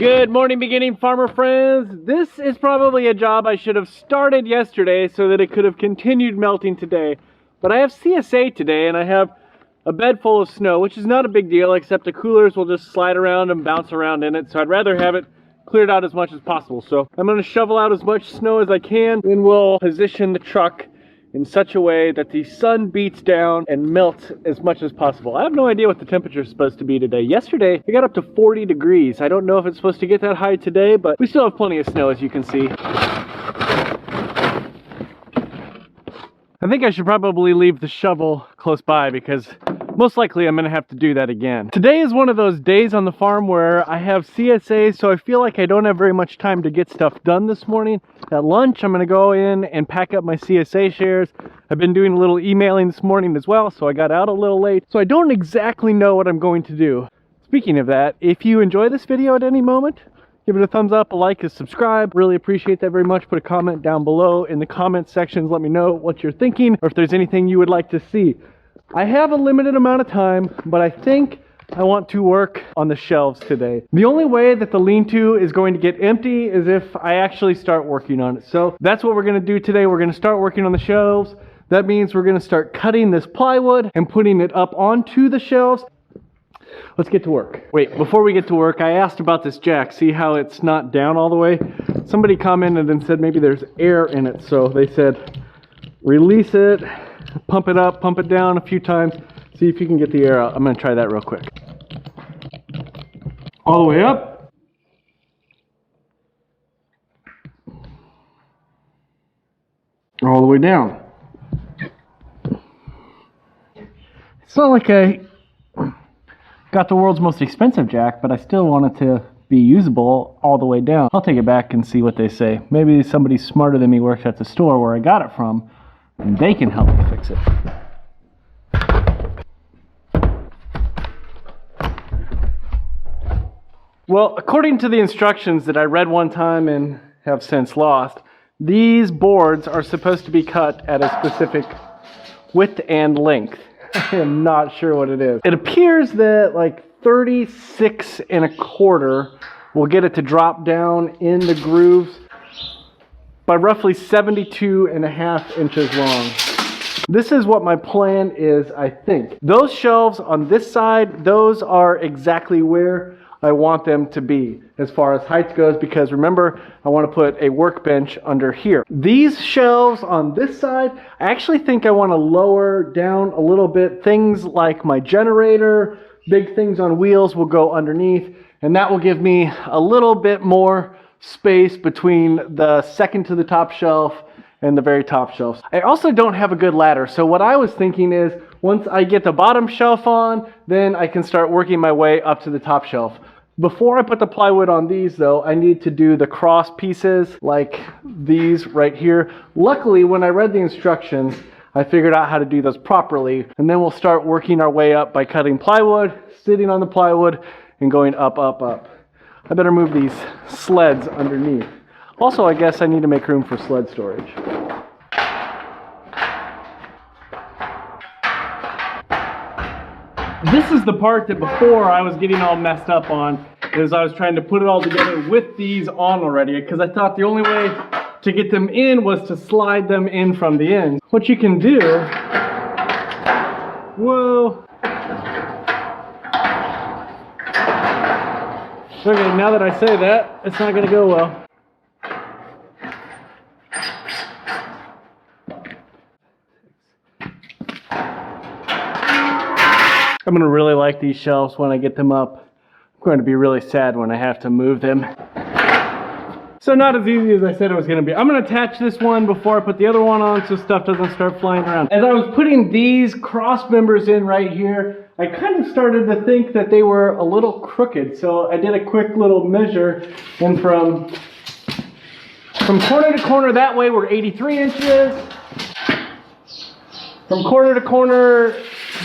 Good morning, beginning farmer friends. This is probably a job I should have started yesterday so that it could have continued melting today. But I have CSA today and I have a bed full of snow, which is not a big deal, except the coolers will just slide around and bounce around in it. So I'd rather have it cleared out as much as possible. So I'm going to shovel out as much snow as I can, and we'll position the truck in such a way that the sun beats down and melts as much as possible. I have no idea what the temperature is supposed to be today. Yesterday, it got up to 40 degrees. I don't know if it's supposed to get that high today, but we still have plenty of snow, as you can see. I think I should probably leave the shovel close by because most likely I'm going to have to do that again. Today is one of those days on the farm where I have CSA, so I feel like I don't have very much time to get stuff done this morning. At lunch, I'm going to go in and pack up my CSA shares. I've been doing a little emailing this morning as well, so I got out a little late. So I don't exactly know what I'm going to do. Speaking of that, if you enjoy this video at any moment, give it a thumbs up, a like, a subscribe. Really appreciate that very much. Put a comment down below in the comment sections. Let me know what you're thinking or if there's anything you would like to see. I have a limited amount of time, but I think I want to work on the shelves today. The only way that the lean-to is going to get empty is if I actually start working on it. So that's what we're going to do today. We're going to start working on the shelves. That means we're going to start cutting this plywood and putting it up onto the shelves. Let's get to work. Wait, before we get to work, I asked about this jack. See how it's not down all the way? Somebody commented and said maybe there's air in it. So they said, release it, pump it up, pump it down a few times. See if you can get the air out. I'm gonna try that real quick. All the way up. All the way down. It's not like I got the world's most expensive jack, but I still want it to be usable all the way down. I'll take it back and see what they say. Maybe somebody smarter than me works at the store where I got it from, and they can help me fix it. Well, according to the instructions that I read one time and have since lost, these boards are supposed to be cut at a specific width and length. I am not sure what it is. It appears that like 36 1/4 will get it to drop down in the grooves by roughly 72.5 inches long. This is what my plan is, I think. Those shelves on this side, those are exactly where I want them to be as far as height goes, because remember, I want to put a workbench under here. These shelves on this side, I actually think I want to lower down a little bit. Things like my generator, big things on wheels will go underneath, and that will give me a little bit more space between the second to the top shelf and the very top shelf. I also don't have a good ladder, so what I was thinking is once I get the bottom shelf on, then I can start working my way up to the top shelf. Before I put the plywood on these though, I need to do the cross pieces like these right here. Luckily, when I read the instructions, I figured out how to do those properly, and then we'll start working our way up by cutting plywood, sitting on the plywood, and going up, up, up. I better move these sleds underneath. Also, I guess I need to make room for sled storage. This is the part that before I was getting all messed up on, is I was trying to put it all together with these on already, because I thought the only way to get them in was to slide them in from the ends. What you can do, whoa. Okay, now that I say that, it's not gonna go well. I'm gonna really like these shelves when I get them up. I'm going to be really sad when I have to move them. So not as easy as I said it was gonna be. I'm gonna attach this one before I put the other one on so stuff doesn't start flying around. As I was putting these cross members in right here, I kind of started to think that they were a little crooked. So I did a quick little measure, and from corner to corner that way we're 83 inches. From corner to corner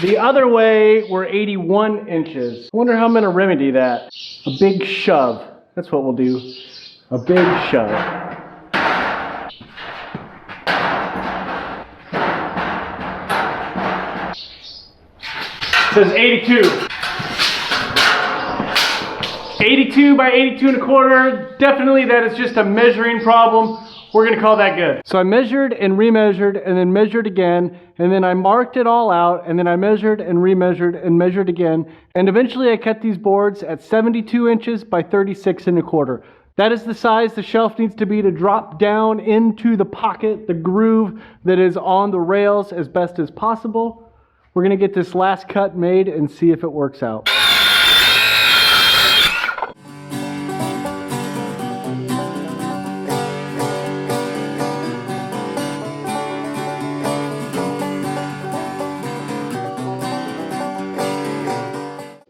the other way we're 81 inches. I wonder how I'm gonna remedy that. A big shove. That's what we'll do. A big shove. It says 82. 82 by 82 and a quarter. Definitely that is just a measuring problem. We're gonna call that good. So I measured and remeasured and then measured again, and then I marked it all out, and then I measured and remeasured and measured again, and eventually I cut these boards at 72 inches by 36 and a quarter. That is the size the shelf needs to be to drop down into the pocket, the groove that is on the rails as best as possible. We're gonna get this last cut made and see if it works out.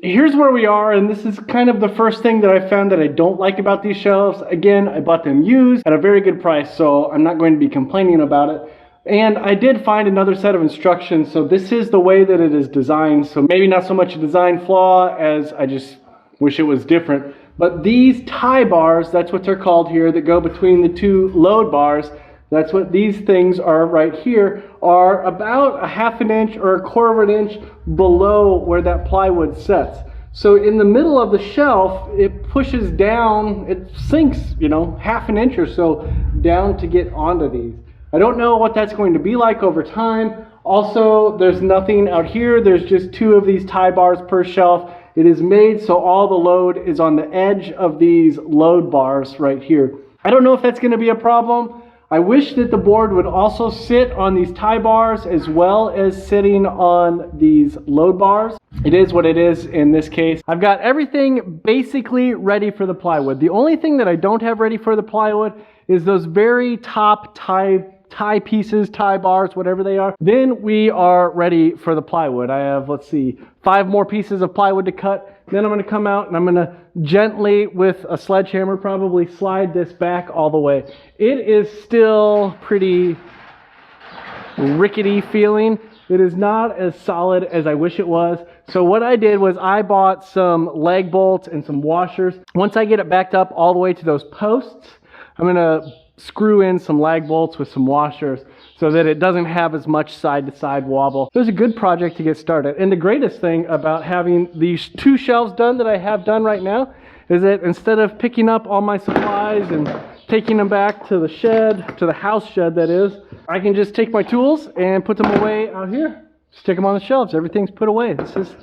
Here's where we are, and this is kind of the first thing that I found that I don't like about these shelves. Again, I bought them used at a very good price, so I'm not going to be complaining about it. And I did find another set of instructions, so this is the way that it is designed. So maybe not so much a design flaw as I just wish it was different. But these tie bars, that's what they're called here, that go between the two load bars, that's what these things are right here, are about a half an inch or a quarter of an inch below where that plywood sets. So in the middle of the shelf, it pushes down, it sinks, you know, half an inch or so down to get onto these. I don't know what that's going to be like over time. Also, there's nothing out here. There's just two of these tie bars per shelf. It is made so all the load is on the edge of these load bars right here. I don't know if that's going to be a problem. I wish that the board would also sit on these tie bars as well as sitting on these load bars. It is what it is in this case. I've got everything basically ready for the plywood. The only thing that I don't have ready for the plywood is those very top tie pieces, tie bars, whatever they are. Then we are ready for the plywood. I have, let's see, 5 more pieces of plywood to cut. Then I'm going to come out and I'm going to gently, with a sledgehammer, probably slide this back all the way. It is still pretty rickety feeling. It is not as solid as I wish it was. So what I did was I bought some leg bolts and some washers. Once I get it backed up all the way to those posts, I'm going to screw in some lag bolts with some washers so that it doesn't have as much side-to-side wobble. It was a good project to get started. And the greatest thing about having these 2 shelves done that I have done right now is that instead of picking up all my supplies and taking them back to the shed, to the house shed that is, I can just take my tools and put them away out here. Stick them on the shelves. Everything's put away. This is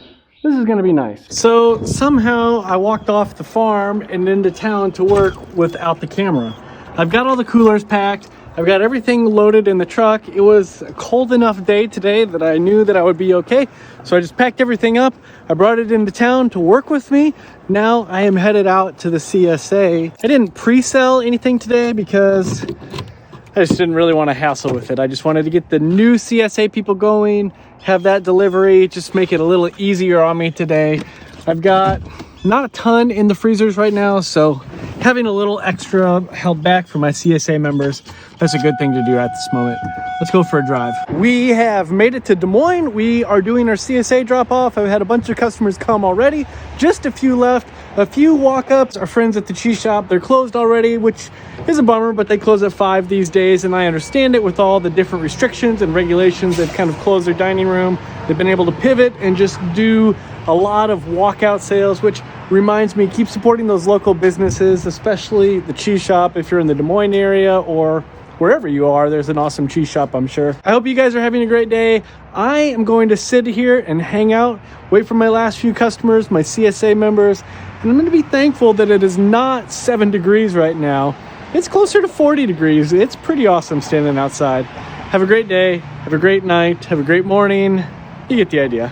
going to be nice. So somehow I walked off the farm and into town to work without the camera. I've got all the coolers packed. I've got everything loaded in the truck. It was a cold enough day today that I knew that I would be okay. So I just packed everything up. I brought it into town to work with me. Now I am headed out to the CSA. I didn't pre-sell anything today because I just didn't really want to hassle with it. I just wanted to get the new CSA people going, have that delivery, just make it a little easier on me today. I've got not a ton in the freezers right now, so having a little extra held back for my CSA members, that's a good thing to do at this moment. Let's go for a drive. We have made it to Des Moines. We are doing our CSA drop off. I've had a bunch of customers come already, just a few left. A few walk-ups. Our friends at the cheese shop, they're closed already, which is a bummer, but they close at 5 these days, and I understand it with all the different restrictions and regulations. They've kind of closed their dining room. They've been able to pivot and just do a lot of walkout sales, which reminds me, keep supporting those local businesses, especially the cheese shop. If you're in the Des Moines area or wherever you are, there's an awesome cheese shop, I'm sure. I hope you guys are having a great day. I am going to sit here and hang out, wait for my last few customers, my CSA members, and I'm going to be thankful that it is not 7 degrees right now. It's closer to 40 degrees. It's pretty awesome standing outside. Have a great day. Have a great night. Have a great morning. You get the idea.